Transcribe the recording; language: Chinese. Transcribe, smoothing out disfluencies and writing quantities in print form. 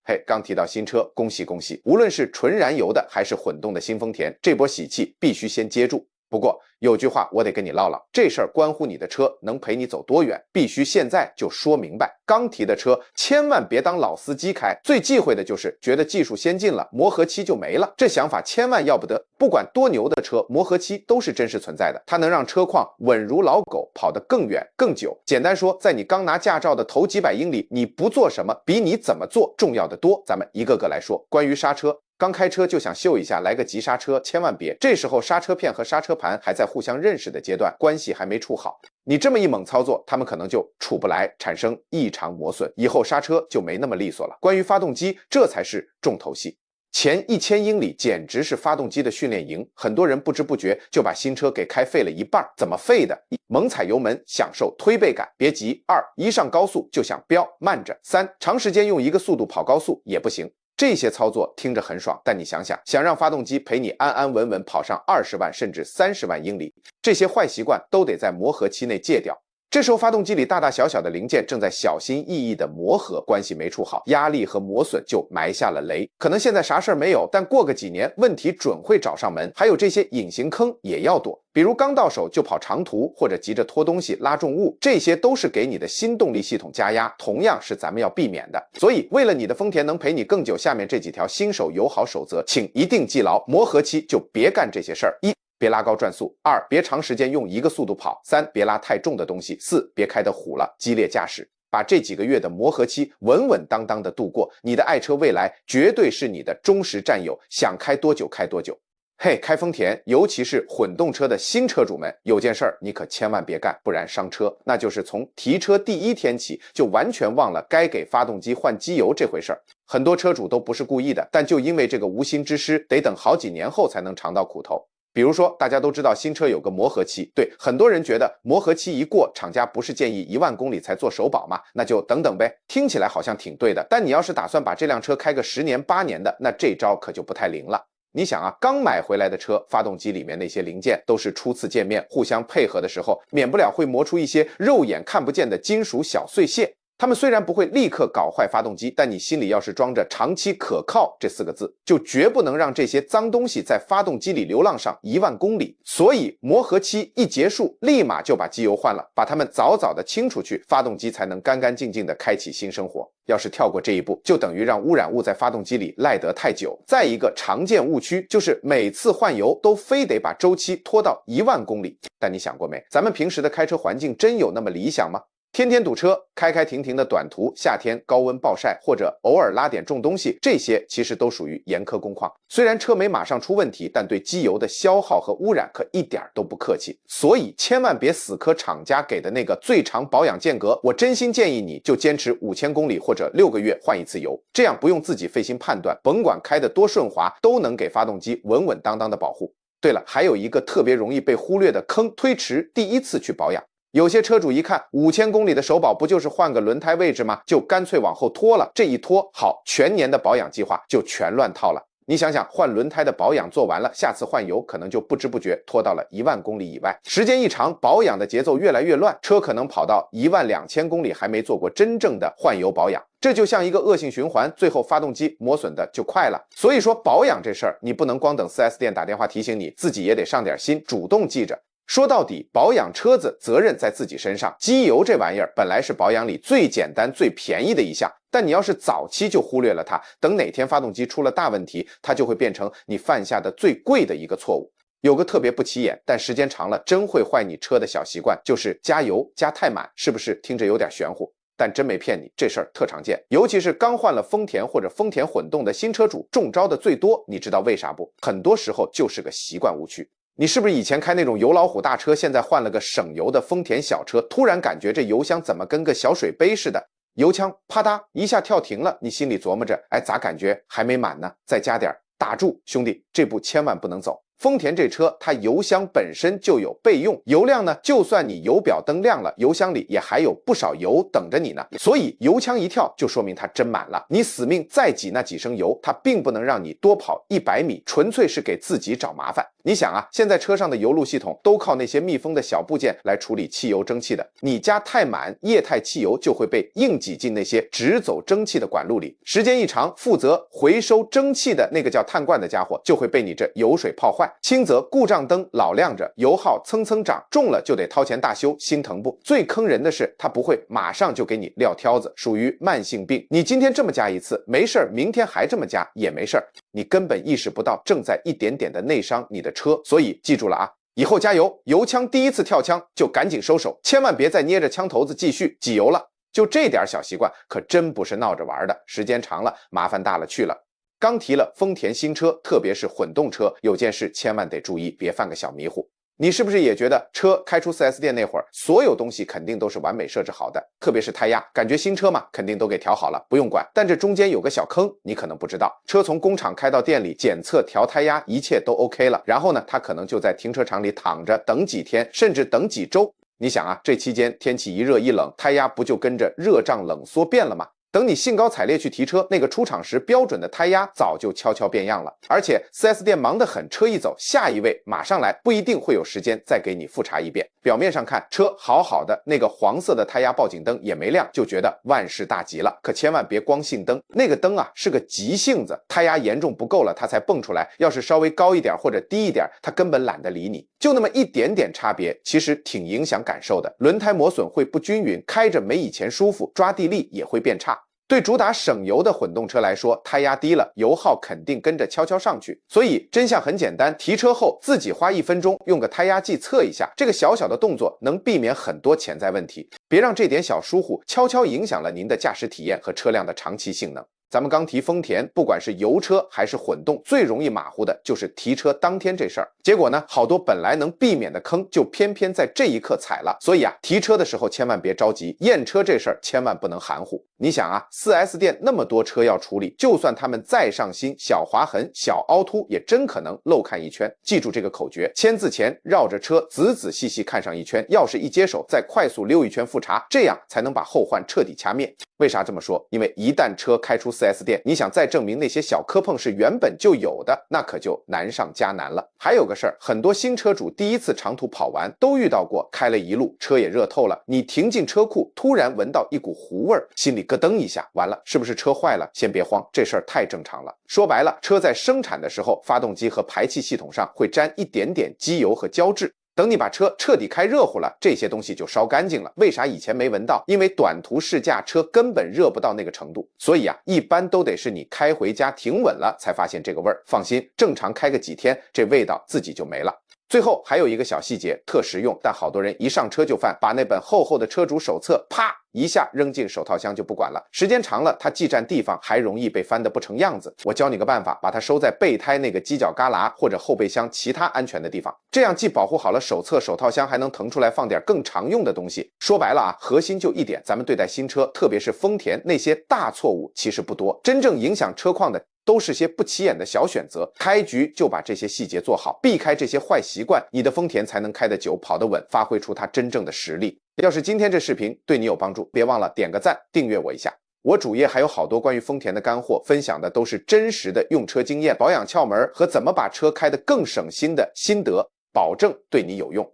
嘿，剛提到新車，恭喜恭喜！無論是純燃油的還是混動的新豐田，這波喜氣必須先接住。不過有句話我得跟你嘮嘮，這事兒關乎你的車能陪你走多遠，必須現在就說明白。剛提的車千萬別當老司機開，最忌諱的就是覺得技術先進了，磨合期就沒了。這想法千萬要不得。不管多牛的車，磨合期都是真實存在的，它能讓車況穩如老狗，跑得更遠更久。簡單說，在你剛拿駕照的頭幾百英里，你不做什麼比你怎么做重要的多。咱們一個個來說。關於剎車，剛開車就想秀一下，來個急剎車，千萬別。這時候剎車片和剎車盤還在互相認識的階段，關係還沒處好。你這麼一猛操作，他們可能就處不來，產生異常磨損，以後剎車就沒那麼利索了。關於發動機，這才是重頭戲。前1000英里簡直是發動機的訓練營，很多人不知不覺就把新車給開廢了一半。怎麼廢的？猛踩油門，享受推背感，別急。2，一上高速就想飆，慢着。3，長時間用一個速度跑高速也不行。這些操作聽着很爽，但你想想，想讓發動機陪你安安穩穩跑上20萬甚至30万英里，這些壞習慣都得在磨合期內戒掉。這時候發動機裡大大小小的零件正在小心翼翼的磨合，關係沒處好，壓力和磨損就埋下了雷。可能現在啥事兒沒有，但過個幾年問題準會找上門。還有這些隱形坑也要躲，比如剛到手就跑長途，或者急着拖東西拉重物，這些都是給你的新動力系統加壓，同樣是咱們要避免的。所以为了你的豐田能陪你更久，下面這幾條新手友好守則請一定記牢。磨合期就別幹這些事兒。1，別拉高轉速。2，別長時間用一個速度跑。3，別拉太重的東西。4，別開得虎了，激烈駕駛。把這幾個月的磨合期穩穩當當的度過，你的愛車未來絕對是你的忠實戰友，想開多久開多久。嘿，開豐田，尤其是混動車的新車主們，有件事兒你可千萬別幹，不然傷車。那就是從提車第1天起就完全忘了該給發動機換機油這回事兒。很多車主都不是故意的，但就因為這個無心之失，得等好幾年後才能嘗到苦頭。比如說，大家都知道新車有個磨合期，對，很多人覺得磨合期一過，廠家不是建議1萬公里才做首保嗎？那就等等唄。聽起來好像挺對的，但你要是打算把這輛車開個10年8年的，那這招可就不太靈了。你想啊，剛買回來的車，發動機裡面那些零件都是初次見面，互相配合的時候，免不了會磨出一些肉眼看不見的金屬小碎屑。他們雖然不會立刻搞壞發動機，但你心裡要是裝着長期可靠這4個字，就絕不能讓這些髒東西在發動機裡流浪上1萬公里。所以磨合期一結束，立馬就把機油換了，把它們早早的清出去，發動機才能乾乾淨淨的開啟新生活。要是跳過這一步，就等於讓污染物在發動機裡賴得太久。再一個常見誤區就是每次換油都非得把周期拖到1萬公里。但你想過沒，咱們平時的開車環境真有那麼理想嗎？天天堵車，開開停停的短途，夏天高溫暴曬，或者偶爾拉點重東西，這些其實都屬於嚴苛工況。雖然車沒馬上出問題，但對機油的消耗和污染可一點都不客氣。所以千萬別死磕廠家給的那個最長保養間隔，我真心建議你就堅持5000公里或者6個月換一次油，這樣不用自己費心判斷，甭管開得多順滑，都能給發動機穩穩當當的保護。對了，還有一個特別容易被忽略的坑，推遲第一次去保養。有些車主一看5000公里的首保不就是換個輪胎位置嗎？就乾脆往後拖了。這一拖，好，全年的保養計劃就全亂套了。你想想，換輪胎的保養做完了，下次換油可能就不知不覺拖到了1萬公里以外。時間一長，保養的節奏越來越亂，車可能跑到12000公里還沒做過真正的換油保養。這就像一個惡性循環，最後發動機磨損的就快了。所以說保養這事兒，你不能光等 4S 店打電話提醒你，自己也得上點心，主動記着。說到底，保養車子責任在自己身上。機油這玩意兒本來是保養裡最簡單最便宜的一項，但你要是早期就忽略了它，等哪天發動機出了大問題，它就會變成你犯下的最貴的一個錯誤。有個特別不起眼，但時間長了真會壞你車的小習慣，就是加油加太滿，是不是聽着有點玄乎？但真沒騙你，這事兒特常見，尤其是剛換了豐田或者豐田混動的新車主，中招的最多。你知道為啥不？很多時候就是個習慣誤區。你是不是以前開那種油老虎大車，現在換了個省油的豐田小車，突然感覺這油箱怎麼跟個小水杯似的，油槍啪嗒一下跳停了，你心裡琢磨着，哎，咋感覺還沒滿呢？再加點，打住，兄弟，這步千萬不能走。豐田這車它油箱本身就有備用油量呢，就算你油表燈亮了，油箱裡也還有不少油等着你呢。所以油枪一跳就說明它真滿了，你死命再擠那幾升油，它并不能让你多跑100米，纯粹是给自己找麻煩。你想啊，现在车上的油路系统都靠那些密封的小部件来處理汽油蒸汽的，你加太滿，液態汽油就會被硬擠進那些直走蒸汽的管路裡，時間一長，負責回收蒸汽的那個叫碳罐的家伙就會被你這油水泡壞，輕則故障燈老亮着，油耗蹭蹭漲，重了就得掏錢大修，心疼不？最坑人的是它不會馬上就給你撂挑子，屬於慢性病。你今天這麼加一次沒事兒，明天還這麼加也沒事兒，你根本意識不到正在一點點的內傷你的車。所以記住了啊，以後加油，油槍第一次跳槍就趕緊收手，千萬別再捏着槍頭子繼續擠油了。就這點小習慣可真不是鬧着玩的，時間長了麻煩大了去了。剛提了豐田新車，特別是混動車，有件事千萬得注意，別犯個小迷糊。你是不是也覺得車開出 4S 店那會兒，所有東西肯定都是完美設置好的，特別是胎壓，感覺新車嘛，肯定都給調好了，不用管。但這中間有個小坑，你可能不知道，車從工廠開到店裡檢測調胎壓，一切都 OK 了，然後呢，它可能就在停車場裡躺着等幾天，甚至等幾周。你想啊，这期間天氣一熱一冷，胎壓不就跟着熱脹冷縮變了嗎？等你興高采烈去提車，那個出廠時標準的胎壓早就悄悄變樣了。而且 4S 店忙得很，車一走，下一位馬上來，不一定會有時間再給你複查一遍。表面上看車好好的，那個黃色的胎壓報警燈也沒亮，就覺得萬事大吉了。可千萬別光信燈，那個燈啊是個急性子，胎壓嚴重不夠了它才蹦出來，要是稍微高一點或者低一點，它根本懶得理你。就那麼一點點差別，其實挺影響感受的。輪胎磨損會不均勻，開着沒以前舒服，抓地力也會變差。對主打省油的混動車來說，胎壓低了，油耗肯定跟着悄悄上去。所以真相很簡單，提車後自己花1分鐘用個胎壓計測一下，這個小小的動作能避免很多潛在問題。別讓這點小疏忽悄悄影響了您的駕駛體驗和車輛的長期性能。咱們剛提豐田，不管是油車還是混動，最容易馬虎的就是提車當天這事兒。結果呢，好多本來能避免的坑，就偏偏在這一刻踩了。所以啊，提車的時候千萬別着急，驗車這事兒千萬不能含糊。你想啊 ，4S 店那麼多車要處理，就算他們再上心，小劃痕、小凹凸也真可能漏看一圈。記住這個口訣，簽字前繞着車仔仔細細看上一圈，鑰匙一接手，再快速溜一圈複查，這樣才能把後患徹底掐滅。為啥這麼說？因為一旦車開出 4S 店，你想再證明那些小磕碰是原本就有的，那可就難上加難了。還有個事兒，很多新車主第一次長途跑完都遇到過，開了一路車也熱透了，你停進車庫，突然聞到一股糊味兒，心裡咯噔一下，完了，是不是車壞了？先別慌，這事兒太正常了。說白了，車在生產的時候，發動機和排氣系統上會沾一點點機油和膠質。等你把車徹底開熱乎了，這些東西就燒乾淨了。為啥以前沒聞到？因為短途試駕車根本熱不到那個程度。所以啊，一般都得是你開回家停穩了才發現這個味兒。放心，正常開個幾天，這味道自己就沒了。最後還有一個小細節，特實用，但好多人一上車就犯，把那本厚厚的車主手冊啪一下扔進手套箱就不管了。時間長了，它既占地方，還容易被翻得不成樣子。我教你個辦法，把它收在備胎那個犄角旮旯或者後備箱其他安全的地方，這樣既保護好了手冊、手套箱，還能騰出來放點更常用的東西。說白了啊，核心就一點，咱們對待新車，特別是豐田，那些大錯誤其實不多，真正影響車況的都是些不起眼的小選擇。開局就把這些細節做好，避開這些壞習慣，你的豐田才能開得久，跑得穩，發揮出它真正的實力。要是今天這視頻對你有幫助，別忘了點個讚，訂閱我一下。我主頁還有好多關於豐田的乾貨，分享的都是真實的用車經驗、保養竅門和怎麼把車開得更省心的心得，保證對你有用。